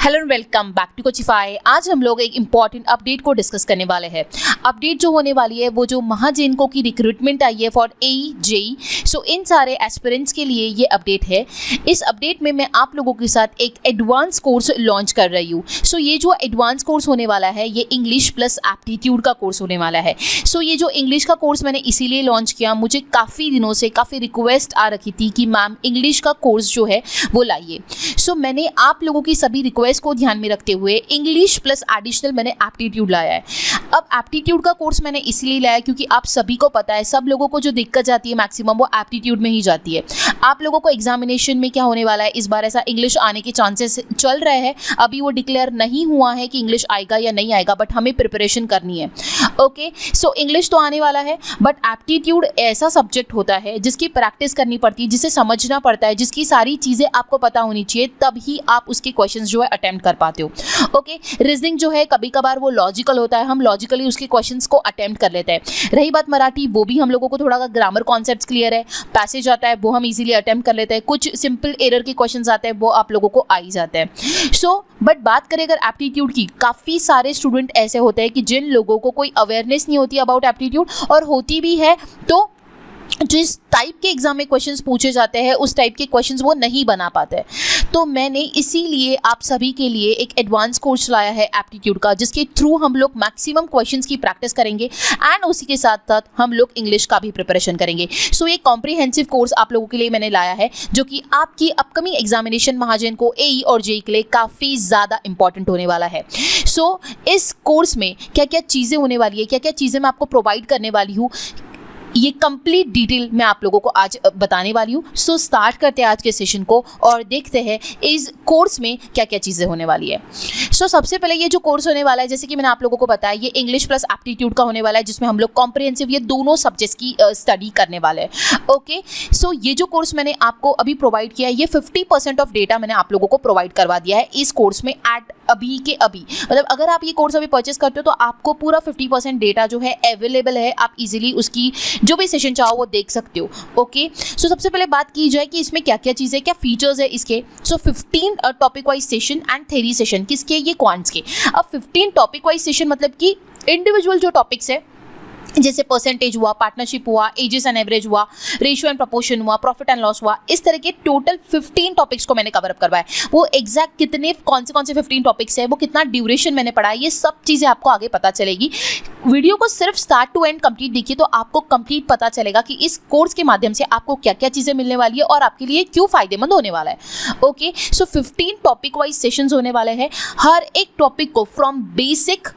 Hello and welcome back to Coachify. आज हम लोग एक इम्पॉर्टेंट अपडेट को डिस्कस करने वाले हैं। अपडेट जो होने वाली है वो जो महाजेनको की रिक्रूटमेंट आई है फॉर AE JEE, सो इन सारे एस्पिरेंट्स के लिए ये अपडेट है। इस अपडेट में मैं आप लोगों के साथ एक एडवांस कोर्स लॉन्च कर रही हूँ। सो ये जो एडवांस कोर्स होने वाला है ये इंग्लिश प्लस एप्टीट्यूड का कोर्स होने वाला है। सो ये जो इंग्लिश का कोर्स मैंने इसीलिए लॉन्च किया, मुझे काफ़ी दिनों से काफ़ी रिक्वेस्ट आ रखी थी कि मैम इंग्लिश का कोर्स जो है वो लाइए। सो मैंने आप लोगों की सभी रिक्वेस्ट को ध्यान में रखते हुए इंग्लिश प्लस एडिशनल मैंने एप्टीट्यूड लाया है। अब एप्टीट्यूड का कोर्स मैंने इसलिए लाया क्योंकि आप सभी को पता है, सब लोगों को जो दिक्कत जाती है मैक्सिमम वो एप्टीट्यूड में ही जाती है। आप लोगों को एग्जामिनेशन में क्या होने वाला है, इस बार ऐसा इंग्लिश आने के चांसेस चल रहे हैं। अभी वो डिक्लेयर नहीं हुआ है कि इंग्लिश आएगा या नहीं आएगा, बट हमें प्रिपरेशन करनी है। ओके, सो इंग्लिश तो आने वाला है, बट एप्टीट्यूड ऐसा सब्जेक्ट होता है जिसकी प्रैक्टिस करनी पड़ती है, जिसे समझना पड़ता है, जिसकी सारी चीज़ें आपको पता होनी चाहिए, तभी आप उसके क्वेश्चन जो है अटेम्प्ट कर पाते हो। ओके, रीजनिंग जो है कभी कभार वो लॉजिकल होता है, हम लॉजिकली उसके क्वेश्चंस को अटेम्प्ट कर लेते हैं। रही बात मराठी, वो भी हम लोगों को थोड़ा ग्रामर कॉन्सेप्ट्स क्लियर है, पैसेज आता है वो हम इजीली अटेम्प्ट कर लेते हैं, कुछ सिंपल एरर के क्वेश्चंस आते हैं वो आप लोगों को आ ही जाते हैं। सो बट बात करें अगर एप्टीट्यूड की, काफ़ी सारे स्टूडेंट ऐसे होते हैं कि जिन लोगों को कोई अवेयरनेस नहीं होती अबाउट एप्टीट्यूड, और होती भी है तो जिस टाइप के एग्जाम में क्वेश्चंस पूछे जाते हैं उस टाइप के क्वेश्चंस वो नहीं बना पाते। तो मैंने इसीलिए आप सभी के लिए एक एडवांस कोर्स लाया है एप्टीट्यूड का, जिसके थ्रू हम लोग मैक्सिमम क्वेश्चंस की प्रैक्टिस करेंगे एंड उसी के साथ साथ हम लोग इंग्लिश का भी प्रिपरेशन करेंगे। सो ये कॉम्प्रिहेंसिव कोर्स आप लोगों के लिए मैंने लाया है, जो कि आपकी अपकमिंग एग्जामिनेशन महाजेनको AE और JEE के लिए काफ़ी ज़्यादा इंपॉर्टेंट होने वाला है। सो इस कोर्स में क्या क्या चीज़ें होने वाली है, क्या क्या चीज़ें मैं आपको प्रोवाइड करने वाली हूँ, ये कंप्लीट डिटेल मैं आप लोगों को आज बताने वाली हूँ। सो स्टार्ट करते हैं आज के सेशन को और देखते हैं इस कोर्स में क्या क्या चीज़ें होने वाली है। सो सबसे पहले ये जो कोर्स होने वाला है, जैसे कि मैंने आप लोगों को बताया, ये इंग्लिश प्लस एप्टीट्यूड का होने वाला है, जिसमें हम लोग कॉम्प्रिहेंसिव ये दोनों सब्जेक्ट्स की स्टडी करने वाले हैं। ओके, सो ये जो कोर्स मैंने आपको अभी प्रोवाइड किया है, ये 50% ऑफ डेटा मैंने आप लोगों को प्रोवाइड करवा दिया है इस कोर्स में एट अभी के अभी। मतलब अगर आप ये कोर्स अभी परचेस करते हो तो आपको पूरा 50% डेटा जो है अवेलेबल है, आप इजीली उसकी जो भी सेशन चाहो वो देख सकते हो। ओके, सो सबसे पहले बात की जाए कि इसमें क्या क्या चीज़ें, क्या फीचर्स है इसके। सो 15 topic wise session and theory session, किसके, ये क्वांट्स के। अब 15 टॉपिक वाइज सेशन मतलब कि इंडिविजुअल जो टॉपिक्स है, जैसे परसेंटेज हुआ, पार्टनरशिप हुआ, एजेस एंड एवरेज हुआ, रेशियो एंड प्रोपोर्शन हुआ, प्रॉफिट एंड लॉस हुआ, इस तरह के टोटल 15 टॉपिक्स को मैंने कवर अप करवाया। वो एग्जैक्ट कितने कौन से 15 टॉपिक्स है, वो कितना ड्यूरेशन मैंने पढ़ा है, ये सब चीज़ें आपको आगे पता चलेगी। वीडियो को सिर्फ स्टार्ट टू एंड कंप्लीट देखिए तो आपको कंप्लीट पता चलेगा कि इस कोर्स के माध्यम से आपको क्या क्या चीज़ें मिलने वाली है और आपके लिए क्यों फायदेमंद होने वाला है। Okay, so 15 topic wise sessions होने वाले हैं। हर एक टॉपिक को from basic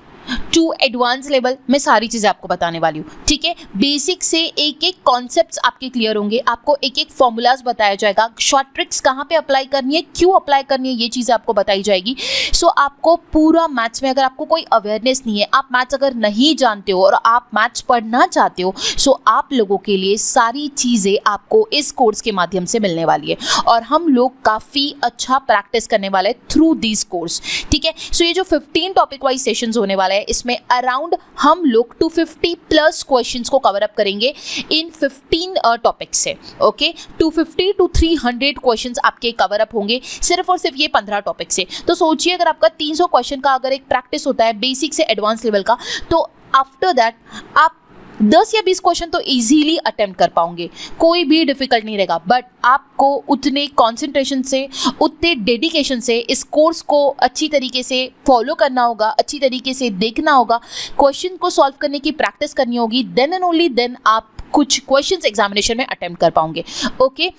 to advance level में सारी चीज़ें आपको बताने वाली हूँ। ठीक है, बेसिक से एक एक कॉन्सेप्ट्स आपके क्लियर होंगे, आपको एक एक फॉर्मूलाज बताया जाएगा, शॉर्ट ट्रिक्स कहाँ पे अप्लाई करनी है, क्यों अप्लाई करनी है, ये चीज़ें आपको बताई जाएगी। सो आपको पूरा मैथ्स में अगर आपको कोई अवेयरनेस नहीं है, आप मैथ्स अगर नहीं जानते हो और आप मैथ्स पढ़ना चाहते हो, सो आप लोगों के लिए सारी चीज़ें आपको इस कोर्स के माध्यम से मिलने वाली है और हम लोग काफ़ी अच्छा प्रैक्टिस करने वाले हैं थ्रू दिस कोर्स। ठीक है, सो ये जो 15 टॉपिक वाइज सेशंस होने वाला है, इसमें अराउंड हम लोग 250 प्लस क्वेश्चंस को कवर अप करेंगे इन 15 टॉपिक्स से। ओके, 250 to 300 क्वेश्चंस आपके कवर अप होंगे सिर्फ और सिर्फ ये 15 टॉपिक से। तो सोचिए अगर आपका 300 क्वेश्चन का अगर एक प्रैक्टिस होता है बेसिक से एडवांस लेवल का, तो आफ्टर दैट आप 10 या 20 क्वेश्चन तो इजीली अटेम्प्ट कर पाओगे, कोई भी डिफिकल्ट नहीं रहेगा। बट आपको उतने कंसंट्रेशन से, उतने डेडिकेशन से इस कोर्स को अच्छी तरीके से फॉलो करना होगा, अच्छी तरीके से देखना होगा, क्वेश्चन को सॉल्व करने की प्रैक्टिस करनी होगी, देन एंड ओनली देन आप कुछ क्वेश्चंस एग्जामिनेशन में अटेम्प्ट कर पाओगे। ओके,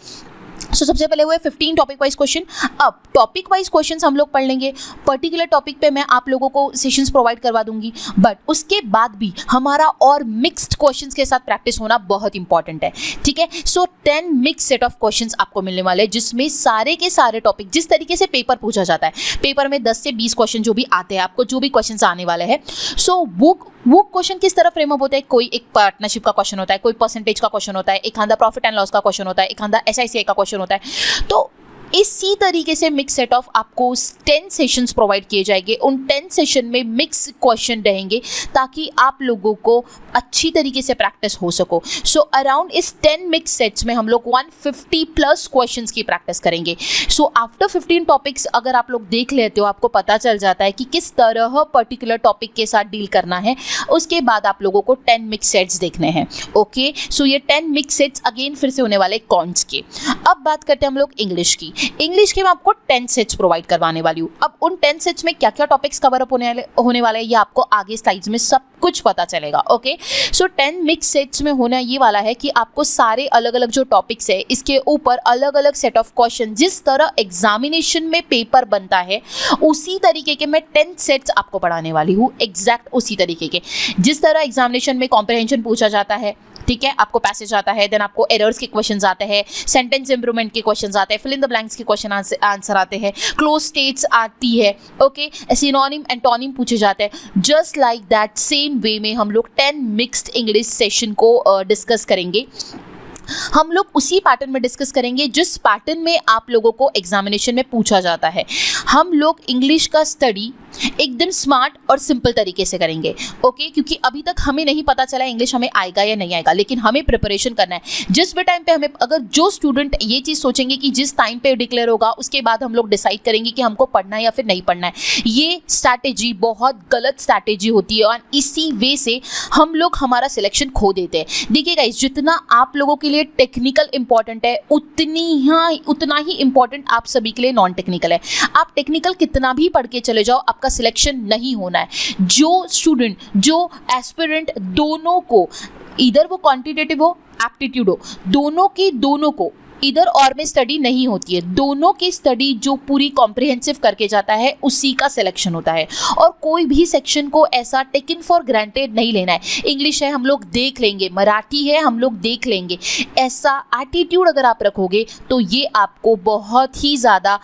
सो सबसे पहले हुए 15 टॉपिक वाइज क्वेश्चन। अब टॉपिक वाइज क्वेश्चंस हम लोग पढ़ लेंगे, पर्टिकुलर टॉपिक पे मैं आप लोगों को सेशंस प्रोवाइड करवा दूंगी, बट उसके बाद भी हमारा और मिक्स्ड क्वेश्चंस के साथ प्रैक्टिस होना बहुत इंपॉर्टेंट है। ठीक है, सो 10 मिक्स सेट ऑफ क्वेश्चंस आपको मिलने वाले हैं, जिसमें सारे के सारे टॉपिक, जिस तरीके से पेपर पूछा जाता है, पेपर में 10 से 20 क्वेश्चन जो भी आते हैं, आपको जो भी क्वेश्चन आने वाले हैं, सो वो क्वेश्चन किस तरह फ्रेम अप होता है। कोई एक पार्टनरशिप का क्वेश्चन होता है, कोई परसेंटेज का क्वेश्चन होता है, एक आधा प्रॉफिट एंड लॉस का क्वेश्चन होता है, एक आधा SICI का क्वेश्चन होता है। तो इसी तरीके से मिक्स सेट ऑफ आपको 10 सेशंस प्रोवाइड किए जाएंगे। उन 10 सेशन में मिक्स क्वेश्चन रहेंगे ताकि आप लोगों को अच्छी तरीके से प्रैक्टिस हो सको। सो अराउंड इस 10 मिक्स सेट्स में हम लोग 150 प्लस क्वेश्चंस की प्रैक्टिस करेंगे। सो आफ्टर 15 टॉपिक्स अगर आप लोग देख लेते हो, आपको पता चल जाता है कि किस तरह पर्टिकुलर टॉपिक के साथ डील करना है। उसके बाद आप लोगों को 10 मिक्स सेट्स देखने हैं। ओके, सो ये 10 मिक्स सेट्स अगेन फिर से होने वाले कॉन्स के। अब बात करते हैं हम लोग इंग्लिश की। इंग्लिश के मैं आपको 10 सेट्स प्रोवाइड करवाने वाली हूँ। अब उन 10 सेट्स में क्या क्या टॉपिक्स कवर अप होने वाले हैं ये आपको आगे स्लाइड्स में सब कुछ पता चलेगा। ओके, सो 10 मिक्स सेट्स में होना ये वाला है कि आपको सारे अलग अलग जो टॉपिक्स है इसके ऊपर अलग अलग सेट ऑफ क्वेश्चन, जिस तरह एग्जामिनेशन में पेपर बनता है उसी तरीके के मैं 10 सेट्स आपको पढ़ाने वाली हूँ। एग्जैक्ट उसी तरीके के जिस तरह एग्जामिनेशन में कॉम्प्रिहेंशन पूछा जाता है, ठीक है, आपको पैसेज आता है, देन आपको एरर्स के क्वेश्चंस आते हैं, सेंटेंस इंप्रूवमेंट के क्वेश्चंस आते हैं, फिल इन द ब्लैंक्स के क्वेश्चन आंसर आते हैं, क्लोज स्टेट्स आती है, ओके, सिनोनिम एंटोनिम पूछे जाते हैं। Just like that same way में हम लोग 10 मिक्स्ड इंग्लिश सेशन को डिस्कस करेंगे। हम लोग उसी पैटर्न में डिस्कस करेंगे जिस पैटर्न में आप लोगों को एग्जामिनेशन में पूछा जाता है। हम लोग इंग्लिश का स्टडी एकदम स्मार्ट और सिंपल तरीके से करेंगे। ओके, क्योंकि अभी तक हमें नहीं पता चला इंग्लिश हमें आएगा या नहीं आएगा, लेकिन हमें प्रिपरेशन करना है। जिस भी टाइम पे हमें, अगर जो स्टूडेंट ये चीज़ सोचेंगे कि जिस टाइम पे डिक्लेयर होगा उसके बाद हम लोग डिसाइड करेंगे कि हमको पढ़ना है या फिर नहीं पढ़ना है, ये स्ट्रैटेजी बहुत गलत स्ट्रैटेजी होती है और इसी वे से हम लोग हमारा सिलेक्शन खो देते हैं। देखिए गाइस, जितना आप लोगों के लिए टेक्निकल इंपॉर्टेंट है उतना ही इंपॉर्टेंट आप सभी के लिए नॉन टेक्निकल है। आप टेक्निकल कितना भी पढ़ के चले जाओ, आपका सिलेक्शन नहीं होना है। जो स्टूडेंट, जो एस्पिरेंट, दोनों को, इधर वो क्वांटिटेटिव हो एप्टीट्यूड हो, दोनों को इधर और में स्टडी नहीं होती है। दोनों की स्टडी जो पूरी कॉम्प्रिहेंसिव करके जाता है उसी का सिलेक्शन होता है। और कोई भी सेक्शन को ऐसा टेकन फॉर ग्रांटेड नहीं लेना है। इंग्लिश है हम लोग देख लेंगे, मराठी है हम लोग देख लेंगे, ऐसा एटीट्यूड अगर आप रखोगे तो ये आपको बहुत ही ज़्यादा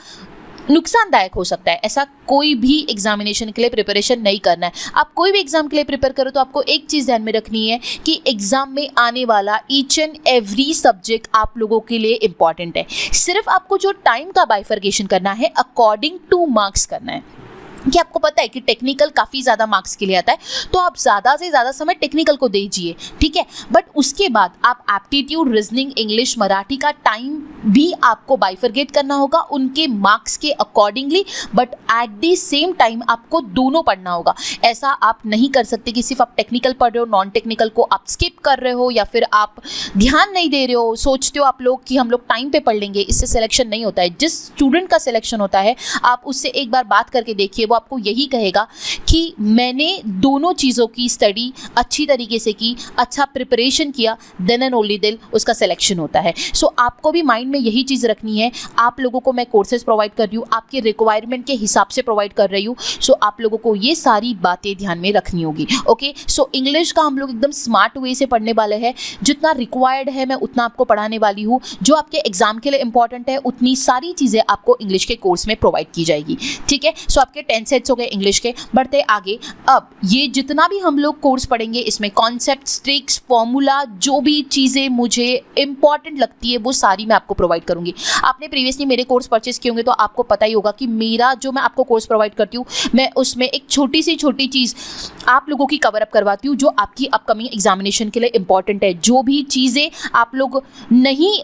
नुकसानदायक हो सकता है। ऐसा कोई भी एग्जामिनेशन के लिए प्रिपरेशन नहीं करना है। आप कोई भी एग्जाम के लिए प्रिपेयर करो तो आपको एक चीज़ ध्यान में रखनी है कि एग्जाम में आने वाला ईच एंड एवरी सब्जेक्ट आप लोगों के लिए इंपॉर्टेंट है। सिर्फ आपको जो टाइम का बाइफर्केशन करना है अकॉर्डिंग टू मार्क्स करना है। कि आपको पता है कि टेक्निकल काफ़ी ज़्यादा मार्क्स के लिए आता है, तो आप ज़्यादा से ज़्यादा समय टेक्निकल को दीजिए, ठीक है। बट उसके बाद आप एप्टीट्यूड, रीजनिंग, इंग्लिश, मराठी का टाइम भी आपको बाइफरगेट करना होगा उनके मार्क्स के accordingly. But at the same time आपको दोनों पढ़ना होगा। ऐसा आप नहीं कर सकते कि सिर्फ आप टेक्निकल पढ़ रहे हो, नॉन टेक्निकल को आप स्किप कर रहे हो या फिर आप ध्यान नहीं दे रहे हो, सोचते हो आप लोग कि हम लोग टाइम पे पढ़ लेंगे। इससे सिलेक्शन नहीं होता है। जिस स्टूडेंट का सिलेक्शन होता है आप उससे एक बार बात करके देखिए, वो आपको यही कहेगा कि मैंने दोनों चीज़ों की स्टडी अच्छी तरीके से की, अच्छा प्रिपरेशन किया, देन एंड ओनली देन उसका सिलेक्शन होता है। सो आपको भी माइंड में यही चीज़ रखनी है। आप लोगों को मैं कोर्सेज प्रोवाइड कर रही हूँ, आपके रिक्वायरमेंट के हिसाब से प्रोवाइड कर रही हूँ। सो आप लोगों को ये सारी बातें ध्यान में रखनी होगी। ओके, सो इंग्लिश का हम लोग एकदम स्मार्ट वे से पढ़ने वाले हैं। जितना रिक्वायर्ड है मैं उतना आपको पढ़ाने वाली हूँ। जो आपके एग्जाम के लिए इंपॉर्टेंट है उतनी सारी चीज़ें आपको इंग्लिश के कोर्स में प्रोवाइड की जाएगी, ठीक है। सो आपके 10 सेट्स हो गए इंग्लिश के। बढ़ते आगे, अब ये जितना भी हम लोग कोर्स पढ़ेंगे इसमें कॉन्सेप्ट, ट्रिक्स, फॉर्मूला, जो भी चीज़ें मुझे इंपॉर्टेंट लगती है वो सारी मैं आपको प्रोवाइड करूंगी। आपने प्रीवियसली मेरे कोर्स परचेस किए होंगे तो आपको पता ही होगा कि मेरा जो मैं आपको कोर्स प्रोवाइड करती हूँ, मैं उसमें एक छोटी चीज़ आप लोगों की कवर अप करवाती हूँ जो आपकी अपकमिंग एग्जामिनेशन के लिए इंपॉर्टेंट है। जो भी चीज़ें आप लोग नहीं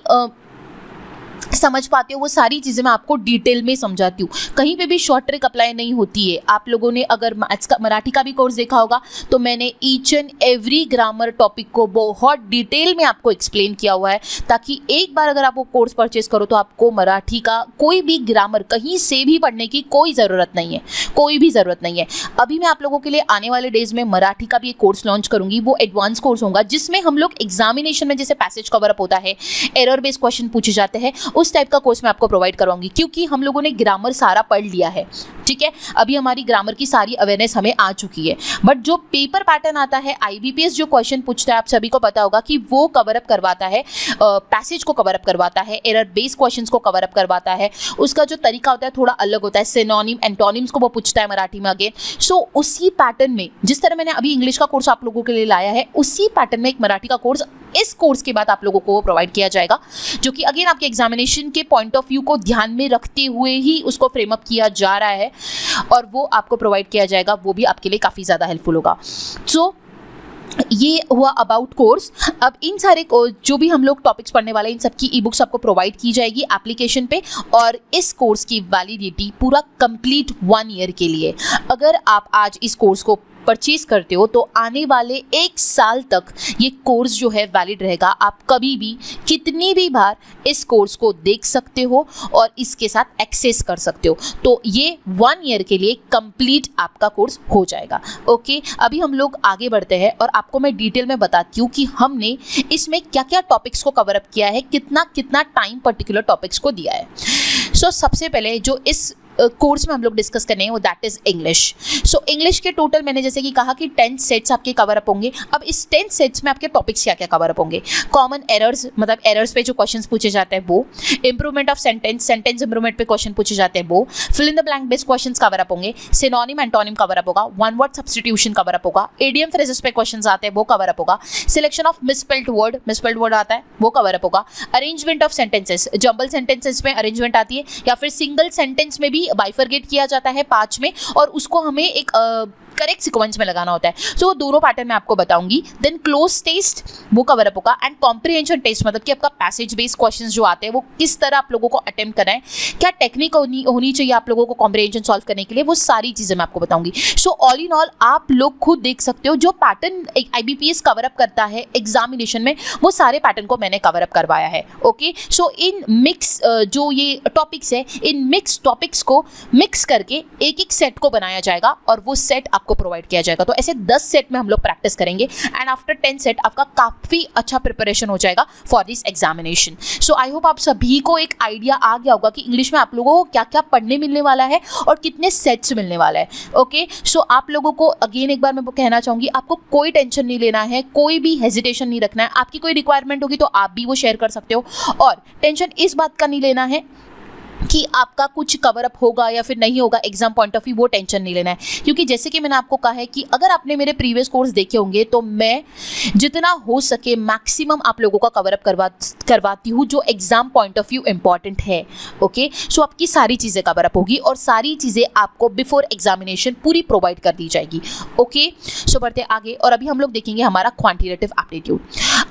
समझ पाते हो वो सारी चीज़ें मैं आपको डिटेल में समझाती हूँ। कहीं पे भी शॉर्ट ट्रिक अप्लाई नहीं होती है। आप लोगों ने अगर मराठी का भी कोर्स देखा होगा तो मैंने each and every grammar topic को बहुत डिटेल में आपको एक्सप्लेन किया हुआ है, ताकि एक बार अगर आप वो कोर्स परचेज करो तो आपको मराठी का कोई भी ग्रामर कहीं से भी पढ़ने की कोई ज़रूरत नहीं है, कोई भी ज़रूरत नहीं है। अभी मैं आप लोगों के लिए आने वाले डेज में मराठी का भी एक कोर्स लॉन्च करूँगी। वो एडवांस कोर्स होगा जिसमें हम लोग एग्जामिनेशन में जैसे पैसेज कवर अप होता है, एरर बेस्ड क्वेश्चन पूछे जाते हैं, उस टाइप का कोर्स मैं आपको प्रोवाइड करवाऊंगी। क्योंकि हम लोगों ने ग्रामर सारा पढ़ लिया है, ठीक है, अभी हमारी ग्रामर की सारी अवेयरनेस हमें आ चुकी है। बट जो पेपर पैटर्न आता है, आईबीपीएस जो क्वेश्चन पूछता है, आप सभी को पता होगा कि वो कवर अप करवाता है, पैसेज को कवर अप करवाता है, एरर बेस्ड क्वेश्चंस को कवर अप करवाता है। उसका जो तरीका होता है थोड़ा अलग होता है, सिनोनिम एंटोनिम्स को वो पूछता है मराठी में अगेन। सो उसी पैटर्न में, जिस तरह मैंने अभी इंग्लिश का कोर्स आप लोगों के लिए लाया है, उसी पैटर्न में एक मराठी का कोर्स इस कोर्स के बाद आप लोगों को प्रोवाइड किया जाएगा, जो कि अगेन आपके एग्जामिनेशन के पॉइंट ऑफ व्यू को ध्यान में रखते हुए ही उसको फ्रेम अप किया जा रहा है और वो आपको प्रोवाइड किया जाएगा। वो भी आपके लिए काफ़ी ज़्यादा हेल्पफुल होगा। सो ये हुआ अबाउट कोर्स। अब इन सारे जो भी हम लोग टॉपिक्स पढ़ने वाले हैं, इन सब की ई बुक्स आपको प्रोवाइड की जाएगी एप्लीकेशन पे, और इस कोर्स की वैलिडिटी पूरा कंप्लीट 1 ईयर के लिए। अगर आप आज इस कोर्स को परचेज करते हो तो आने वाले 1 साल तक ये कोर्स जो है वैलिड रहेगा। आप कभी भी कितनी भी बार इस कोर्स को देख सकते हो और इसके साथ एक्सेस कर सकते हो। तो ये 1 ईयर के लिए कंप्लीट आपका कोर्स हो जाएगा। ओके, अभी हम लोग आगे बढ़ते हैं और आपको मैं डिटेल में बताती हूँ कि हमने इसमें क्या क्या टॉपिक्स को कवर अप किया है, कितना कितना टाइम पर्टिकुलर टॉपिक्स को दिया है। सो सबसे पहले जो इस कोर्स में हम लोग डिस्कस करने हैं वो that is English. So English के टोटल मैंने जैसे कि कहा कि 10 सेट्स आपके कवर अप होंगे। अब इस 10 सेट्स में आपके टॉपिक्स क्या क्या कवर अप होंगे? कॉमन एरर्स, मतलब एरर्स पे जो क्वेश्चंस पूछे जाते हैं वो, improvement of sentence, sentence improvement पे क्वेश्चन पूछे जाते हैं वो, fill in the blank based questions cover up होंगे, सिनोनिम एंटोनिम कवर अप होगा, one word substitution cover up होगा, इडियम फ्रेजेस पे क्वेश्चंस आते हैं वो कवर अप होगा, सिलेक्शन ऑफ मिसस्पेल्ड वर्ड आता है वो कवर अप होगा, arrangement of sentences, jumble sentences में अरेंजमेंट आती है या फिर सिंगल सेंटेंस में भी बाइफरगेट किया जाता है 5 में और उसको हमें एक करेक्ट सीक्वेंस में लगाना होता है। सो वो दोनों पैटर्न मैं आपको बताऊंगी। देन क्लोज टेस्ट वो कवर अप होगा, एंड कॉम्प्रिहेंशन टेस्ट, मतलब कि आपका पैसेज बेस्ड क्वेश्चंस जो आते हैं वो किस तरह आप लोगों को अटेम्प्ट करना है, क्या टेक्निक होनी चाहिए आप लोगों को कॉम्प्रिहेंशन सॉल्व करने के लिए, वो सारी चीजें मैं आपको बताऊंगी। सो ऑल इन ऑल आप लोग खुद देख सकते हो जो पैटर्न आईबीपीएस कवर अप करता है एग्जामिनेशन में, वो सारे पैटर्न को मैंने कवर अप करवाया है। ओके, सो इन मिक्स जो ये टॉपिक्स है, इन मिक्स टॉपिक्स को मिक्स करके एक एक सेट को बनाया जाएगा और वो सेट आपको प्रोवाइड किया जाएगा। तो ऐसे 10 सेट में हम लोग प्रैक्टिस करेंगे एंड आफ्टर 10 सेट आपका काफी अच्छा प्रिपरेशन हो जाएगा for this examination. So I hope आप सभी को एक आइडिया आ गया होगा कि इंग्लिश में आप लोगों को क्या क्या पढ़ने मिलने वाला है और कितने सेट्स मिलने वाला है। ओके, सो आप लोगों को अगेन एक बार मैं कहना चाहूंगी, आपको कोई टेंशन नहीं लेना है, कोई भी हेजिटेशन नहीं रखना है। आपकी कोई रिक्वायरमेंट होगी तो आप भी वो शेयर कर सकते हो, और टेंशन इस बात का नहीं लेना है कि आपका कुछ कवर अप होगा या फिर नहीं होगा एग्जाम पॉइंट ऑफ व्यू, वो टेंशन नहीं लेना है। क्योंकि जैसे कि मैंने आपको कहा है कि अगर आपने मेरे प्रीवियस कोर्स देखे होंगे तो मैं जितना हो सके मैक्सिमम आप लोगों का कवर अप करवाती हूँ जो exam point of view important है। ओके, सो आपकी सारी चीज़ें कवर अप होगी और सारी चीज़ें आपको बिफोर एग्जामिनेशन पूरी प्रोवाइड कर दी जाएगी। ओके, सो बढ़ते आगे और अभी हम लोग देखेंगे हमारा क्वांटिटेटिव एप्टीट्यूड।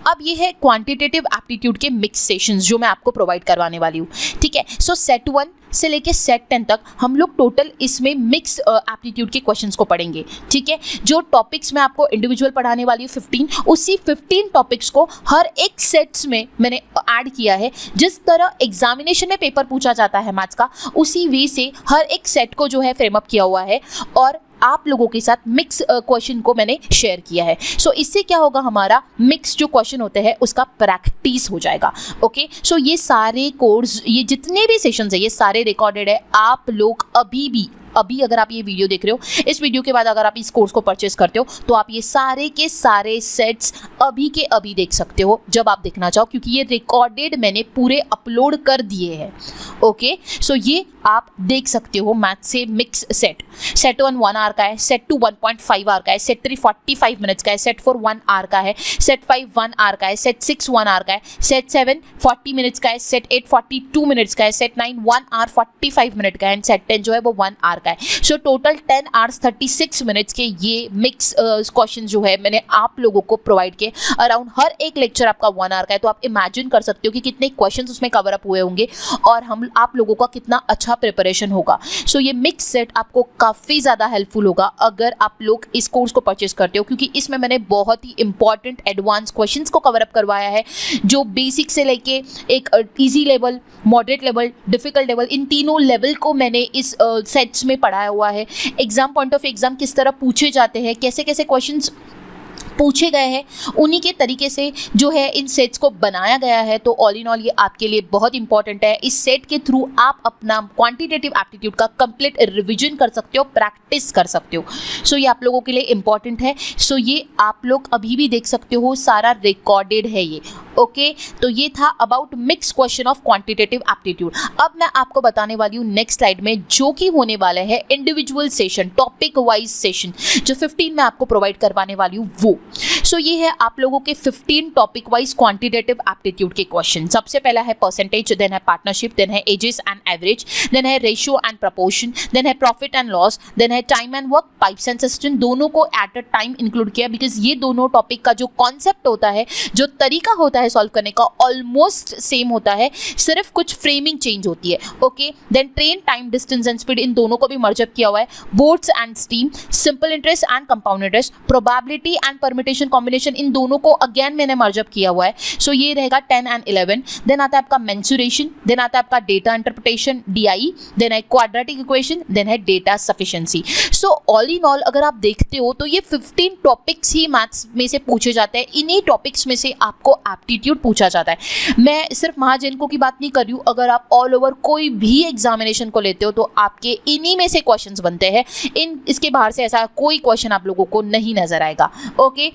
अब ये है क्वांटिटेटिव एप्टीट्यूड के मिक्स सेशंस जो मैं आपको प्रोवाइड करवाने वाली हूँ। ठीक है, सो सेट 1 से लेके सेट 10 तक हम लोग टोटल इसमें मिक्स एप्टीट्यूड के क्वेश्चंस को पढ़ेंगे। ठीक है, जो टॉपिक्स मैं आपको इंडिविजुअल पढ़ाने वाली हूँ 15, उसी 15 टॉपिक्स को हर एक सेट्स में मैंने ऐड किया है। जिस तरह एग्जामिनेशन में पेपर पूछा जाता है मैथ्स का, उसी वे से हर एक सेट को जो है फ्रेम अप किया हुआ है और आप लोगों के साथ मिक्स क्वेश्चन को मैंने शेयर किया है। सो इससे क्या होगा, हमारा मिक्स जो क्वेश्चन होते हैं उसका प्रैक्टिस हो जाएगा। ओके, सो ये सारे कोर्स, ये जितने भी सेशंस है, ये सारे रिकॉर्डेड है। आप लोग अभी अगर आप ये वीडियो देख रहे हो, इस वीडियो के बाद अगर आप इस कोर्स को परचेस करते हो तो आप ये सारे के सारे सेट्स अभी के अभी देख सकते हो जब आप देखना चाहो, क्योंकि ये रिकॉर्डेड मैंने पूरे अपलोड कर दिए हैं। ओके, सो ये आप देख सकते हो मैथ से मिक्स सेट 1 आवर का है, सेट 2 1.5 आवर का है, सेट 3 45 मिनट्स का है, सेट 4 1 आवर का है, सेट 5 1 आवर का है, सेट 6 1 आवर का है, सेट 7 40 मिनट्स का है, सेट 8 42 मिनट्स का है, सेट 9 1 आवर 45 मिनट का है, एंड सेट 10 जो है वो 1 आवर का है। सो टोटल 10 आवर्स 36 मिनट्स के ये मिक्स क्वेश्चन जो है मैंने आप लोगों को प्रोवाइड किए। अराउंड हर एक लेक्चर आपका 1 आवर का है, तो आप इमेजिन कर सकते हो कि कितने क्वेश्चंस उसमें कवर अप हुए होंगे और आप लोगों का कितना अच्छा प्रिपरेशन होगा। सो ये मिक्स सेट आपको काफ़ी ज़्यादा हेल्पफुल होगा अगर आप लोग इस कोर्स को परचेस करते हो, क्योंकि इसमें मैंने बहुत ही इंपॉर्टेंट एडवांस क्वेश्चंस को कवर अप करवाया है, जो बेसिक से लेके एक easy level, moderate level, difficult level, इन तीनों लेवल को मैंने इस सेट्स में पढ़ाया हुआ है। एग्जाम पॉइंट ऑफ एग्जाम किस तरह पूछे जाते हैं, कैसे कैसे क्वेश्चंस पूछे गए हैं, उन्हीं के तरीके से जो है इन सेट्स को बनाया गया है। तो ऑल इन ऑल ये आपके लिए बहुत इंपॉर्टेंट है। इस सेट के थ्रू आप अपना क्वांटिटेटिव एप्टीट्यूड का कंप्लीट रिवीजन कर सकते हो, प्रैक्टिस कर सकते हो। सो ये आप लोगों के लिए इंपॉर्टेंट है। सो ये आप लोग अभी भी देख सकते हो, सारा रिकॉर्डेड है ये। ओके, तो ये था about mix question of quantitative aptitude. अब मैं आपको बताने वाली हूँ नेक्स्ट स्लाइड में, जो कि होने वाला है individual session, topic wise session, जो 15 मैं आपको प्रोवाइड करवाने वाली हूँ वो। सो ये है आप लोगों के 15 टॉपिक वाइज क्वांटिटेटिव एप्टीट्यूड के क्वेश्चन। सबसे पहला है परसेंटेज, देन है पार्टनरशिप, देन है एजेस एंड एवरेज, देन है रेशियो एंड प्रपोर्शन, देन है प्रॉफिट एंड लॉस, देन है time and work, pipes and system. दोनों को एट अ टाइम इंक्लूड किया बिकॉज ये दोनों टॉपिक का जो कॉन्सेप्ट होता है, जो तरीका होता है सॉल्व करने का, ऑलमोस्ट सेम होता है, सिर्फ कुछ फ्रेमिंग चेंज होती है। Okay, then train, time, distance and speed, इन दोनों को भी मर्जअप किया हुआ है। Boats and stream, simple interest and compound interest, probability and permutation combination, इन दोनों को अगेन मैंने मर्जअप किया हुआ है। सो ये रहेगा 10 एंड 11। देन आता है आपका मेंसुरेशन, देन आता है आपका डेटा इंटरप्रिटेशन DI, देन है क्वाड्रेटिक इक्वेशन, देन है data sufficiency. So all in all अगर आप देखते हो तो ये 15 टॉपिक्स ही मैथ्स में से पूछे जाते हैं। इन्हीं टॉपिक्स में से आपको एप्टीट्यूड पूछा जाता है। मैं सिर्फ महाजनको की बात नहीं कर रही हूँ, अगर आप ऑल ओवर कोई भी एग्जामिनेशन को लेते हो तो आपके इन्हीं में से क्वेश्चंस बनते हैं। इसके बाहर से ऐसा कोई क्वेश्चन आप लोगों को नहीं नजर आएगा। ओके,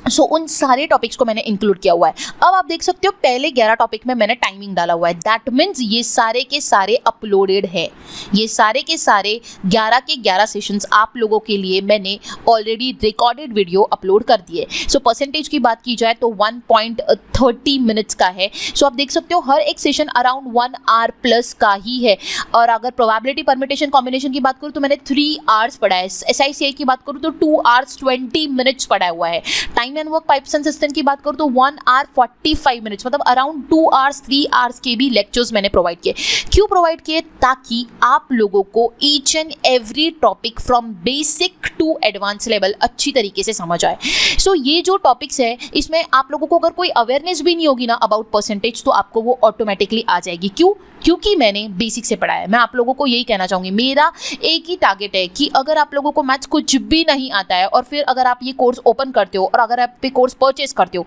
सो उन सारे टॉपिक्स को मैंने इंक्लूड किया हुआ है। अब आप देख सकते हो पहले 11 टॉपिक में मैंने टाइमिंग डाला हुआ है। दैट मीन्स ये सारे के सारे अपलोडेड है। ये सारे के सारे 11 के 11 सेशंस आप लोगों के लिए मैंने ऑलरेडी रिकॉर्डेड वीडियो अपलोड कर दिए। सो परसेंटेज की बात की जाए तो 1.30 मिनट्स का है। सो आप देख सकते हो हर एक सेशन अराउंड 1 आवर प्लस का ही है। और अगर प्रोबेबिलिटी, परम्यूटेशन, कॉम्बिनेशन की बात करूँ तो मैंने 3 आवर्स पढ़ा है। SICI की बात करूँ तो 2 आवर्स 20 मिनट्स पढ़ा हुआ है। Time and work, pipes and system की बात करूं तो 1 आवर 45 मिनट्स, मतलब अराउंड 2 आवर्स 3 आवर्स के भी लेक्चर्स मैंने प्रोवाइड किए। क्यों प्रोवाइड किए? ताकि आप लोगों को each and every topic from basic to advance level अच्छी तरीके से समझ आए। सो ये जो टॉपिक्स है इसमें आप लोगों को अगर कोई अवेयरनेस भी नहीं होगी ना अबाउट परसेंटेज तो आपको वो ऑटोमेटिकली आ जाएगी। क्यों? क्योंकि मैंने बेसिक से पढ़ा है। मैं आप लोगों को यही कहना चाहूँगी, मेरा एक ही टारगेट है कि अगर आप लोगों को मैथ्स कुछ भी नहीं आता है और फिर अगर आप ये कोर्स ओपन करते हो और अगर आप ये कोर्स परचेस करते हो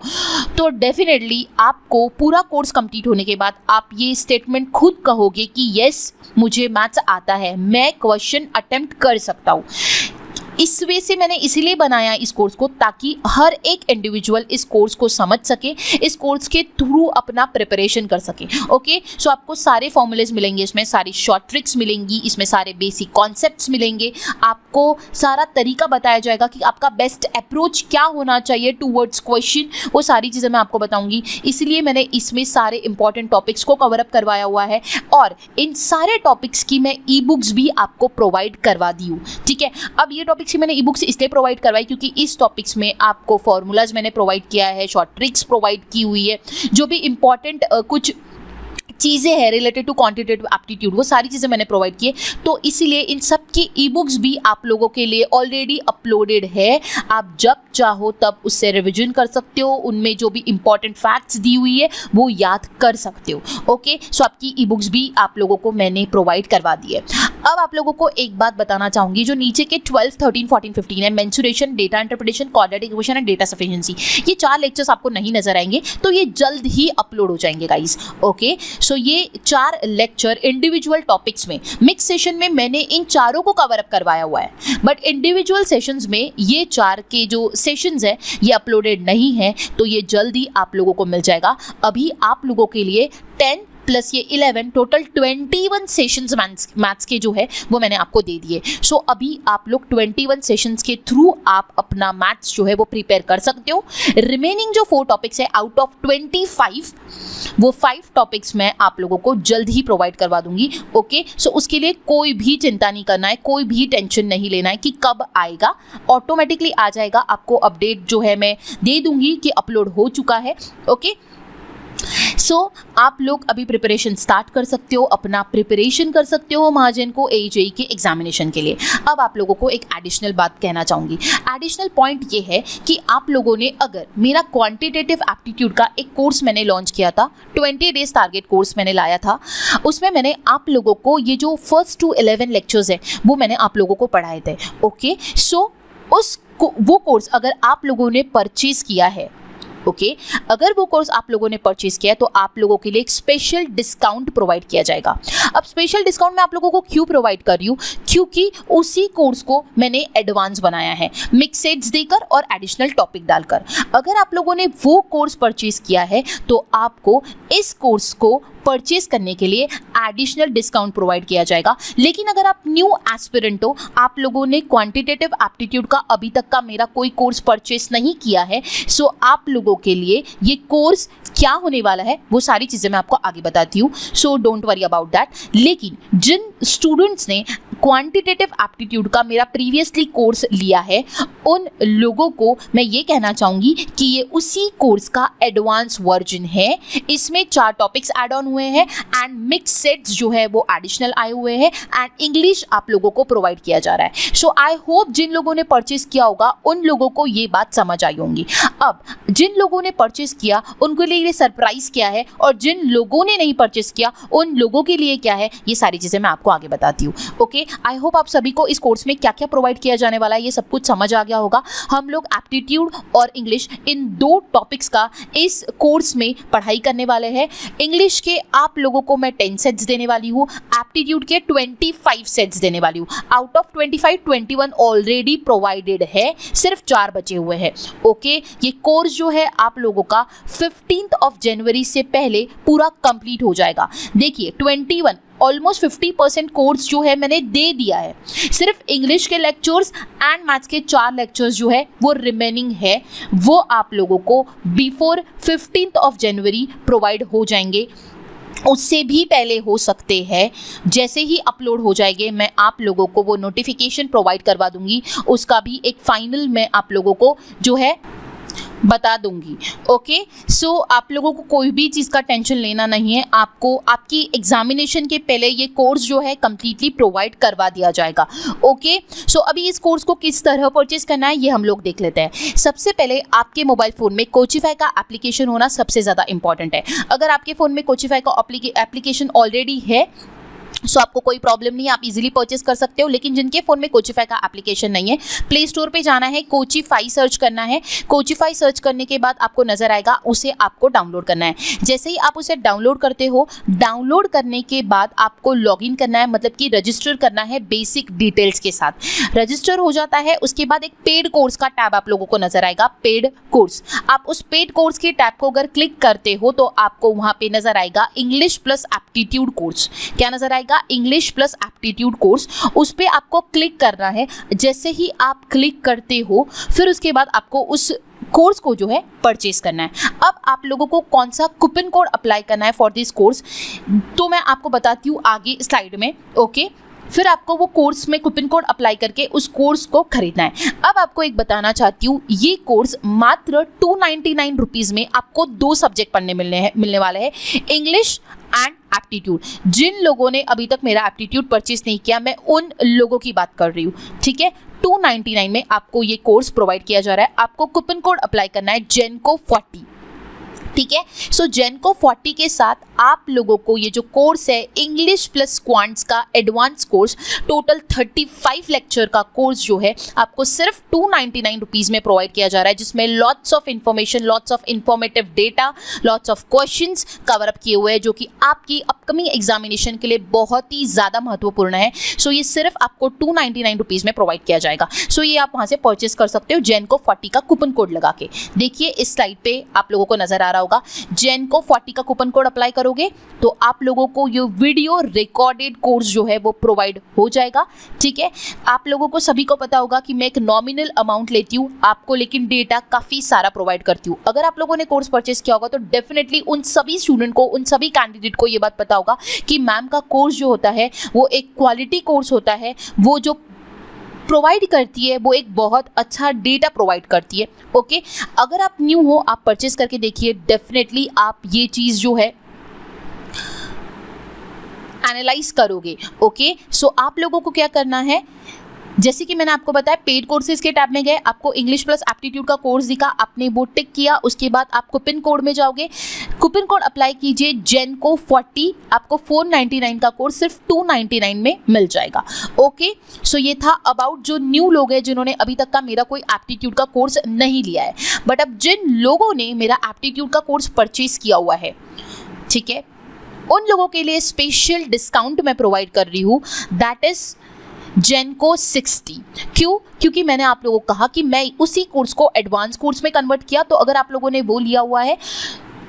तो डेफिनेटली आपको पूरा कोर्स कंप्लीट होने के बाद आप ये स्टेटमेंट खुद कहोगे कि यस मुझे मैथ्स आता है, मैं क्वेश्चन अटेम्प्ट कर सकता हूँ। इस वे से मैंने इसीलिए बनाया इस कोर्स को ताकि हर एक इंडिविजुअल इस कोर्स को समझ सके, इस कोर्स के थ्रू अपना प्रिपरेशन कर सके। ओके, सो आपको सारे फॉर्मूलेज मिलेंगे, इसमें सारी शॉर्ट ट्रिक्स मिलेंगी, इसमें सारे बेसिक कॉन्सेप्ट्स मिलेंगे, आपको सारा तरीका बताया जाएगा कि आपका बेस्ट अप्रोच क्या होना चाहिए टूवर्ड्स क्वेश्चन, वो सारी चीज़ें मैं आपको बताऊंगी। इसलिए मैंने इसमें सारे इंपॉर्टेंट टॉपिक्स को कवर अप करवाया हुआ है और इन सारे टॉपिक्स की मैं ई बुक्स भी आपको प्रोवाइड करवा दी हूँ। ठीक है, अब ये टॉपिक्स मैंने ई बुक्स इसलिए प्रोवाइड करवाई क्योंकि इस टॉपिक्स में आपको फॉर्मूलाज मैंने प्रोवाइड किया है, शॉर्ट ट्रिक्स प्रोवाइड की हुई है, जो भी इंपॉर्टेंट कुछ चीज़ें हैं रिलेटेड टू क्वांटिटेटिव एप्टीट्यूड वो सारी चीज़ें मैंने प्रोवाइड की है। तो इसीलिए इन सब की ई बुक्स भी आप लोगों के लिए ऑलरेडी अपलोडेड है। आप जब चाहो तब उससे रिवीजन कर सकते हो, उनमें जो भी इंपॉर्टेंट फैक्ट्स दी हुई है वो याद कर सकते हो। ओके, सो आपकी ई बुक्स भी आप लोगों को मैंने प्रोवाइड करवा दी है। अब आप लोगों को एक बात बताना चाहूँगी, जो नीचे के 12, 13, 14, 15 है, mensuration, data interpretation, quadratic equation and data sufficiency, ये 4 लेक्चर्स आपको नहीं नजर आएंगे तो ये जल्द ही अपलोड हो जाएंगे गाइस। ओके, सो ये 4 लेक्चर इंडिविजुअल टॉपिक्स में मिक्स सेशन में मैंने इन चारों को कवर अप करवाया हुआ है, बट इंडिविजुअल सेशंस में ये 4 के जो सेशंस है ये अपलोडेड नहीं है, तो ये जल्दी आप लोगों को मिल जाएगा। अभी आप लोगों के लिए 10 प्लस ये 11 टोटल 21 सेशंस मैथ्स के जो है वो मैंने आपको दे दिए। सो अभी आप लोग 21 सेशंस के थ्रू आप अपना मैथ्स जो है वो प्रिपेयर कर सकते हो। रिमेनिंग जो 4 टॉपिक्स है आउट ऑफ 25 वो 5 टॉपिक्स मैं आप लोगों को जल्द ही प्रोवाइड करवा दूंगी। ओके, सो उसके लिए कोई भी चिंता नहीं करना है, कोई भी टेंशन नहीं लेना है कि कब आएगा, ऑटोमेटिकली आ जाएगा। आपको अपडेट जो है मैं दे दूंगी कि अपलोड हो चुका है। ओके, सो आप लोग अभी प्रिपरेशन स्टार्ट कर सकते हो, अपना प्रिपरेशन कर सकते हो महाजन को AJE के एग्जामिनेशन के लिए। अब आप लोगों को एक एडिशनल बात कहना चाहूँगी। एडिशनल पॉइंट ये है कि आप लोगों ने अगर मेरा क्वांटिटेटिव एप्टीट्यूड का एक कोर्स मैंने लॉन्च किया था, 20 डेज टारगेट कोर्स मैंने लाया था, उसमें मैंने आप लोगों को ये जो 1st to 11 लेक्चर्स है वो मैंने आप लोगों को पढ़ाए थे। ओके, सो वो कोर्स अगर आप लोगों ने परचेज किया है, ओके, अगर वो कोर्स आप लोगों ने परचेज किया है तो आप लोगों के लिए एक स्पेशल डिस्काउंट प्रोवाइड किया जाएगा। अब स्पेशल डिस्काउंट मैं आप लोगों को क्यों प्रोवाइड कर रही हूँ, क्योंकि उसी कोर्स को मैंने एडवांस बनाया है मिक्स सेट्स देकर और एडिशनल टॉपिक डालकर। अगर आप लोगों ने वो कोर्स परचेज किया है तो आपको इस कोर्स को परचेज करने के लिए एडिशनल डिस्काउंट प्रोवाइड किया जाएगा। लेकिन अगर आप न्यू एस्पिरेंट हो, आप लोगों ने क्वांटिटेटिव एप्टीट्यूड का अभी तक का मेरा कोई कोर्स परचेज नहीं किया है, सो आप लोगों के लिए ये कोर्स क्या होने वाला है वो सारी चीज़ें मैं आपको आगे बताती हूँ, so don't worry about that. लेकिन जिन स्टूडेंट्स ने क्वांटिटेटिव एप्टीट्यूड का मेरा प्रीवियसली कोर्स लिया है उन लोगों को मैं ये कहना चाहूँगी कि ये उसी कोर्स का एडवांस वर्जन है। इसमें 4 टॉपिक्स ऐड ऑन हुए हैं एंड मिक्स सेट्स जो है वो एडिशनल आए हुए हैं एंड इंग्लिश आप लोगों को प्रोवाइड किया जा रहा है। सो आई होप जिन लोगों ने परचेज किया होगा उन लोगों को ये बात समझ आई होंगी। अब जिन लोगों ने परचेज किया उनके लिए ये सरप्राइज क्या है और जिन लोगों ने नहीं परचेज किया उन लोगों के लिए क्या है, ये सारी चीज़ें मैं आपको आगे बताती हूँ। ओके, आई होप आप सभी को इस कोर्स में क्या क्या प्रोवाइड किया जाने वाला है ये सब कुछ समझ आ गया होगा। हम लोग एप्टीट्यूड और इंग्लिश इन 2 टॉपिक्स का इस कोर्स में पढ़ाई करने वाले हैं। इंग्लिश के आप लोगों को मैं 10 सेट्स देने वाली हूँ, एप्टीट्यूड के 25 सेट्स देने वाली हूँ। आउट ऑफ 25, 21 ऑलरेडी प्रोवाइडेड है, सिर्फ 4 बचे हुए हैं। ओके, ये कोर्स जो है आप लोगों का 15 जनवरी से पहले पूरा कंप्लीट हो जाएगा। देखिए 21 ऑलमोस्ट 50% कोर्स जो है मैंने दे दिया है। सिर्फ इंग्लिश के लेक्चर्स एंड मैथ्स के 4 लेक्चर्स जो है वो रिमेनिंग है, वो आप लोगों को बिफोर 15 जनवरी प्रोवाइड हो जाएंगे। उससे भी पहले हो सकते हैं, जैसे ही अपलोड हो जाएंगे मैं आप लोगों को वो नोटिफिकेशन प्रोवाइड करवा दूंगी, उसका भी एक फाइनल मैं आप लोगों को जो है बता दूंगी। ओके, सो आप लोगों को कोई भी चीज़ का टेंशन लेना नहीं है, आपको आपकी एग्जामिनेशन के पहले ये कोर्स जो है कम्प्लीटली प्रोवाइड करवा दिया जाएगा। ओके, सो अभी इस कोर्स को किस तरह परचेज करना है ये हम लोग देख लेते हैं। सबसे पहले आपके मोबाइल फ़ोन में कोचिफाई का एप्लीकेशन होना सबसे ज़्यादा इंपॉर्टेंट है। अगर आपके फ़ोन में कोचिफाई का एप्लीकेशन ऑलरेडी है सो आपको कोई प्रॉब्लम नहीं है, आप इजीली परचेस कर सकते हो। लेकिन जिनके फ़ोन में कोचिफाई का एप्लीकेशन नहीं है, प्ले स्टोर पे जाना है, कोचिफाई सर्च करना है। कोचिफाई सर्च करने के बाद आपको नज़र आएगा, उसे आपको डाउनलोड करना है। जैसे ही आप उसे डाउनलोड करते हो, डाउनलोड करने के बाद आपको लॉगिन करना है, मतलब कि रजिस्टर करना है बेसिक डिटेल्स के साथ। रजिस्टर हो जाता है, उसके बाद एक पेड कोर्स का टैब आप लोगों को नज़र आएगा, पेड कोर्स। आप उस पेड कोर्स के टैब को अगर क्लिक करते हो तो आपको वहाँ पे नज़र आएगा इंग्लिश प्लस एप्टीट्यूड कोर्स। क्या नज़र आएगा? English plus aptitude course. उस पर आपको क्लिक करना है। जैसे ही आप क्लिक करते हो फिर उसके बाद आपको उस कोर्स को जो है परचेज करना है। अब आप लोगों को कौन सा कूपन कोड अप्लाई करना है फॉर दिस कोर्स तो मैं आपको बताती हूँ आगे स्लाइड में। ओके, फिर आपको वो कोर्स में कूपन कोड अप्लाई करके उस कोर्स को खरीदना है। अब आपको एक बताना चाहती हूँ, ये कोर्स मात्र 299 रुपीज़ में आपको 2 सब्जेक्ट पढ़ने मिलने वाले हैं, इंग्लिश एंड एप्टीट्यूड। जिन लोगों ने अभी तक मेरा एप्टीट्यूड परचेज नहीं किया, मैं उन लोगों की बात कर रही हूँ। ठीक है, 299 में आपको ये कोर्स प्रोवाइड किया जा रहा है। आपको कूपन कोड अप्लाई करना है जेनको 40। ठीक है, सो जेनको 40 के साथ आप लोगों को ये जो कोर्स है इंग्लिश प्लस क्वांट्स का एडवांस कोर्स, टोटल 35 लेक्चर का कोर्स जो है आपको सिर्फ 299 रुपीज़ में प्रोवाइड किया जा रहा है, जिसमें lots of information, lots of informative data, lots of questions cover up किए हुए हैं, जो कि आपकी अपकमिंग एग्जामिनेशन के लिए बहुत ही ज़्यादा महत्वपूर्ण है। सो ये सिर्फ आपको 299 रुपीज़ में प्रोवाइड किया जाएगा। सो ये आप वहाँ से परचेस कर सकते हो जेनको 40 का कूपन कोड लगा के। देखिए इस स्लाइड पे आप लोगों को नजर आ रहा होगा, जेनको 40 का कूपन कोड अप्लाई करोगे तो आप लोगों को ये वीडियो रिकॉर्डेड कोर्स जो है वो प्रोवाइड हो जाएगा। ठीक है, आप लोगों को सभी को पता होगा कि मैं एक नॉमिनल अमाउंट लेती हूँ आपको, लेकिन डेटा काफ़ी सारा प्रोवाइड करती हूँ। अगर आप लोगों ने कोर्स परचेस किया होगा तो डेफिनेटली उन सभी स्टूडेंट को, उन सभी कैंडिडेट को ये बात पता होगा कि मैम का कोर्स जो होता है वो एक क्वालिटी कोर्स होता है, वो जो प्रोवाइड करती है वो एक बहुत अच्छा डेटा प्रोवाइड करती है। ओके, अगर आप न्यू हो आप परचेस करके देखिए, डेफिनेटली आप ये चीज़ जो है एनालाइज करोगे। ओके, सो आप लोगों को क्या करना है, जैसे कि मैंने आपको बताया पेड कोर्सेज के टैब में गए, आपको इंग्लिश प्लस एप्टीट्यूड का कोर्स दिखा, आपने वो टिक किया, उसके बाद आप कूपन कोड में जाओगे। कूपन कोड अप्लाई कीजिए जेनको 40, आपको 499 का कोर्स सिर्फ 299 में मिल जाएगा। ओके, सो ये था अबाउट जो न्यू लोग हैं जिन्होंने अभी तक का मेरा कोई एप्टीट्यूड का कोर्स नहीं लिया है, बट अब जिन लोगों ने मेरा एप्टीट्यूड का कोर्स परचेज किया हुआ है, ठीक है, उन लोगों के लिए स्पेशल डिस्काउंट मैं प्रोवाइड कर रही हूँ, दैट इज जेनको 60। क्यों? क्योंकि मैंने आप लोगों को कहा कि मैं उसी कोर्स को एडवांस कोर्स में कन्वर्ट किया, तो अगर आप लोगों ने वो लिया हुआ है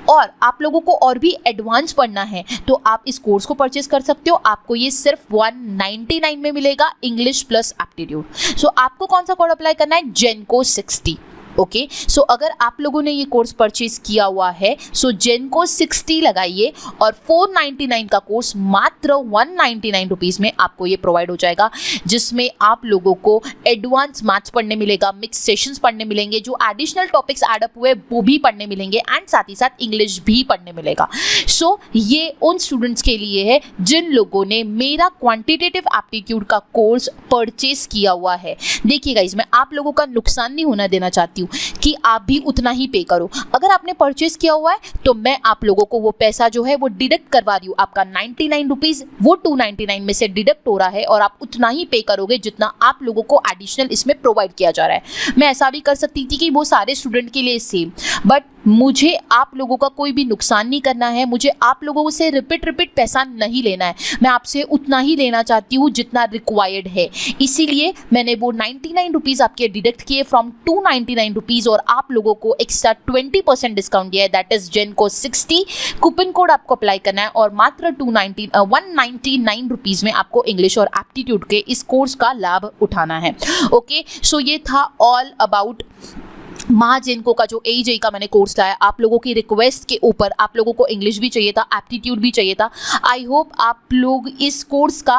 और आप लोगों को और भी एडवांस पढ़ना है तो आप इस कोर्स को परचेज कर सकते हो। आपको ये सिर्फ 199 में मिलेगा, इंग्लिश प्लस एप्टीट्यूड। सो आपको कौन सा कोड अप्लाई करना है? जेनको 60। ओके, सो अगर आप लोगों ने ये कोर्स परचेज किया हुआ है सो जेनको 60 लगाइए और 499 का कोर्स मात्र 199 रुपीज़ में आपको ये प्रोवाइड हो जाएगा, जिसमें आप लोगों को एडवांस मैथ्स पढ़ने मिलेगा, मिक्स सेशंस पढ़ने मिलेंगे, जो एडिशनल टॉपिक्स ऐड अप हुए वो भी पढ़ने मिलेंगे एंड साथ ही साथ इंग्लिश भी पढ़ने मिलेगा। सो ये उन स्टूडेंट्स के लिए है जिन लोगों ने मेरा क्वांटिटेटिव एप्टीट्यूड का कोर्स परचेज किया हुआ है। देखिए गाइस, मैं आप लोगों का नुकसान नहीं होना देना चाहती कि आप भी उतना ही पे करो। अगर आपने परचेज किया हुआ है तो मैं आप लोगों को वो पैसा जो है वो डिडक्ट करवा रही हूँ। आपका 99 रुपीज़ वो 299 में से डिडक्ट हो रहा है और आप उतना ही पे करोगे जितना आप लोगों को एडिशनल इसमें प्रोवाइड किया जा रहा है। मैं ऐसा भी कर सकती थी कि वो सारे स्टूडेंट के लिए सेम, बट मुझे आप लोगों का कोई भी नुकसान नहीं करना है, मुझे आप लोगों से रिपीट पैसा नहीं लेना है। मैं आपसे उतना ही लेना चाहती हूँ जितना रिक्वायर्ड है, इसीलिए मैंने वो 99 रुपीज़ आपके डिडक्ट किए फ्रॉम 299 रुपीज़ और आप लोगों को एक्स्ट्रा 20% डिस्काउंट दिया है, that is Genco 60। Coupon code आपको अप्लाई करना है और मात्र 199 रुपीज़ में आपको इंग्लिश और एप्टीट्यूड के इस कोर्स का लाभ उठाना है। ओके, सो ये था ऑल अबाउट महाजेनको का जो AJE का मैंने कोर्स लाया। आप लोगों की रिक्वेस्ट के ऊपर आप लोगों को इंग्लिश भी चाहिए था, एप्टीट्यूड भी चाहिए था। आई होप आप लोग इस कोर्स का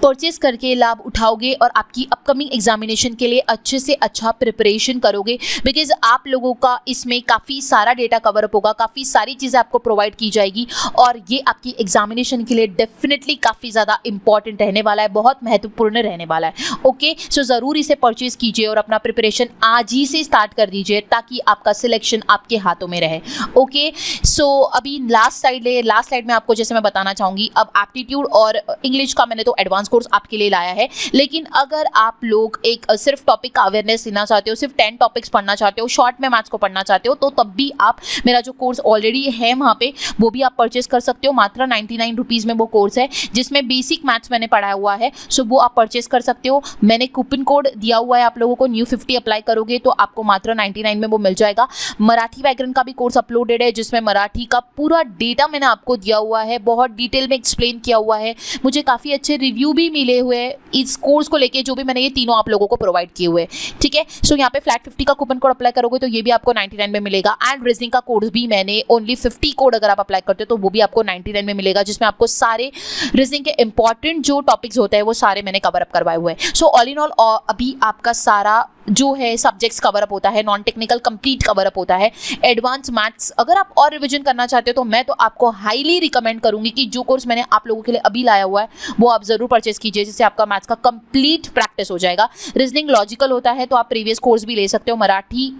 परचेस करके लाभ उठाओगे और आपकी अपकमिंग एग्जामिनेशन के लिए अच्छे से अच्छा प्रिपरेशन करोगे, बिकॉज आप लोगों का इसमें काफ़ी सारा डेटा कवर अप होगा, काफ़ी सारी चीज़ें आपको प्रोवाइड की जाएगी और ये आपकी एग्जामिनेशन के लिए डेफिनेटली काफ़ी ज़्यादा इंपॉर्टेंट रहने वाला है, बहुत महत्वपूर्ण रहने वाला है। ओके, सो ज़रूर इसे परचेज कीजिए और अपना प्रिपरेशन आज ही से स्टार्ट कर दीजिए ताकि आपका सिलेक्शन आपके हाथों में रहे। ओके, सो अभी लास्ट स्लाइड में आपको जैसे मैं बताना चाहूँगी, अब एप्टीट्यूड और इंग्लिश का मैंने तो एडवांस कोर्स आपके लिए लाया है, लेकिन अगर आप लोग एक सिर्फ टॉपिक का अवेयरनेस लेना चाहते हो, सिर्फ 10 टॉपिक्स पढ़ना चाहते हो, शॉर्ट में मैथ्स को पढ़ना चाहते हो, तो तब भी आप मेरा जो कोर्स ऑलरेडी है वहाँ पे वो भी आप परचेस कर सकते हो। मात्र 99 रुपीज़ में वो कोर्स है जिसमें बेसिक मैथ्स मैंने पढ़ाया हुआ है, सो वो आप परचेस कर सकते हो। मैंने कूपन कोड दिया हुआ है आप लोगों को, न्यू 50 अप्लाई करोगे तो आपको मात्र 99 में वो मिल जाएगा। मराठी व्याकरण का भी कोर्स अपलोडेड है जिसमें मराठी का पूरा डेटा मैंने आपको दिया हुआ है, बहुत डिटेल में एक्सप्लेन किया हुआ है। मुझे काफ़ी अच्छे रिव्यू भी मिले हुए हैं इस कोर्स को लेके, जो भी मैंने ये तीनों आप लोगों को प्रोवाइड किए हुए हैं। ठीक है, सो यहाँ पे फ्लैट 50 का कूपन कोड अप्लाई करोगे तो ये भी आपको 99 में मिलेगा। एंड रीजनिंग का कोर्स भी मैंने ओनली 50 कोड अगर आप अप्लाई करते हो तो वो भी आपको 99 में मिलेगा, जिसमें आपको सारे रीजनिंग के इंपॉर्टेंट जो टॉपिक्स होते हैं वो सारे मैंने कवर अप करवाए हुए हैं। सो ऑल इन ऑल अभी आपका सारा जो है सब्जेक्ट्स कवर अप होता है, non technical complete cover up होता है। एडवांस मैथ्स अगर आप और रिवीजन करना चाहते हो तो मैं तो आपको हाईली रिकमेंड करूंगी कि जो कोर्स मैंने आप लोगों के लिए अभी लाया हुआ है वो आप जरूर परचेस कीजिए, जिससे आपका मैथ्स का कंप्लीट प्रैक्टिस हो जाएगा। रीजनिंग लॉजिकल होता है तो आप प्रीवियस कोर्स भी ले सकते हो। मराठी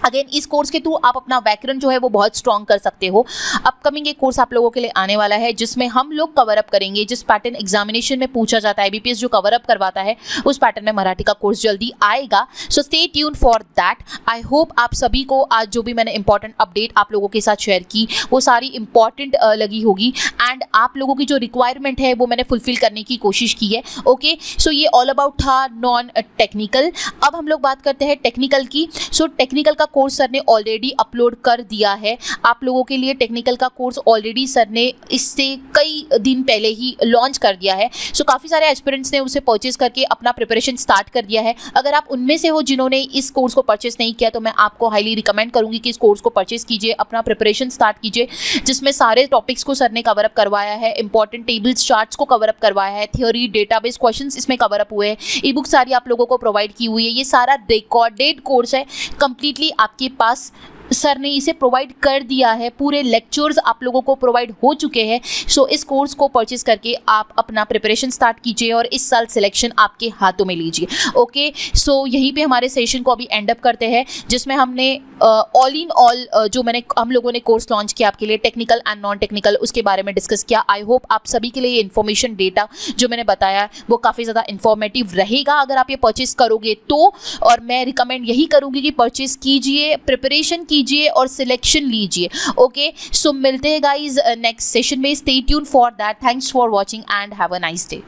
अगेन इस कोर्स के थ्रू आप अपना व्याकरण जो है वो बहुत स्ट्रॉन्ग कर सकते हो। अपकमिंग एक कोर्स आप लोगों के लिए आने वाला है जिसमें हम लोग कवर अप करेंगे जिस पैटर्न एग्जामिनेशन में पूछा जाता है, IBPS जो कवर अप करवाता है उस पैटर्न में मराठी का कोर्स जल्दी आएगा। So stay tune for that. I hope आप सभी को आज जो भी मैंने इंपॉर्टेंट अपडेट आप लोगों के साथ शेयर की वो सारी इंपॉर्टेंट लगी होगी एंड आप लोगों की जो रिक्वायरमेंट है वो मैंने फुलफिल करने की कोशिश की है। ओके, सो ये ऑल अबाउट था नॉन टेक्निकल। अब हम लोग बात करते हैं टेक्निकल की। सो टेक्निकल का कोर्स सर ने ऑलरेडी अपलोड कर दिया है आप लोगों के लिए। टेक्निकल का कोर्स ऑलरेडी सर ने इससे कई दिन पहले ही लॉन्च कर दिया है। सो काफ़ी सारे एस्पिरेंट्स ने उसे परचेज करके अपना प्रिपरेशन स्टार्ट कर दिया है। अगर आप उनमें से हो जिन्होंने इस कोर्स को परचेज नहीं किया तो मैं आपको हाईली रिकमेंड करूंगी कि इस कोर्स को परचेज कीजिए, अपना प्रिपरेशन स्टार्ट कीजिए, जिसमें सारे टॉपिक्स को सर ने कवर अप करवाया है, इंपॉर्टेंट टेबल्स चार्ट्स को कवर अप करवाया है, थ्योरी डेटाबेस क्वेश्चंस इसमें कवर अप हुए हैं, ई बुक सारी आप लोगों को प्रोवाइड की हुई है। ये सारा रिकॉर्डेड कोर्स है, कंप्लीटली आपके पास सर ने इसे प्रोवाइड कर दिया है, पूरे लेक्चर्स आप लोगों को प्रोवाइड हो चुके हैं। सो इस कोर्स को परचेज करके आप अपना प्रिपरेशन स्टार्ट कीजिए और इस साल सिलेक्शन आपके हाथों में लीजिए। ओके, सो यहीं पे हमारे सेशन को अभी एंड अप करते हैं, जिसमें हमने ऑल इन ऑल जो हम लोगों ने कोर्स लॉन्च किया आपके लिए, टेक्निकल एंड नॉन टेक्निकल, उसके बारे में डिस्कस किया। आई होप आप सभी के लिए ये इन्फॉर्मेशन डेटा जो मैंने बताया वो काफ़ी ज़्यादा इन्फॉर्मेटिव रहेगा अगर आप ये परचेज करोगे तो। और मैं रिकमेंड यही करूँगी कि परचेज कीजिए, प्रिपरेशन कीजिए और सिलेक्शन लीजिए। ओके, सो मिलते हैं गाइज नेक्स्ट सेशन में। Stay tune for that. Thanks for watching and have a nice day.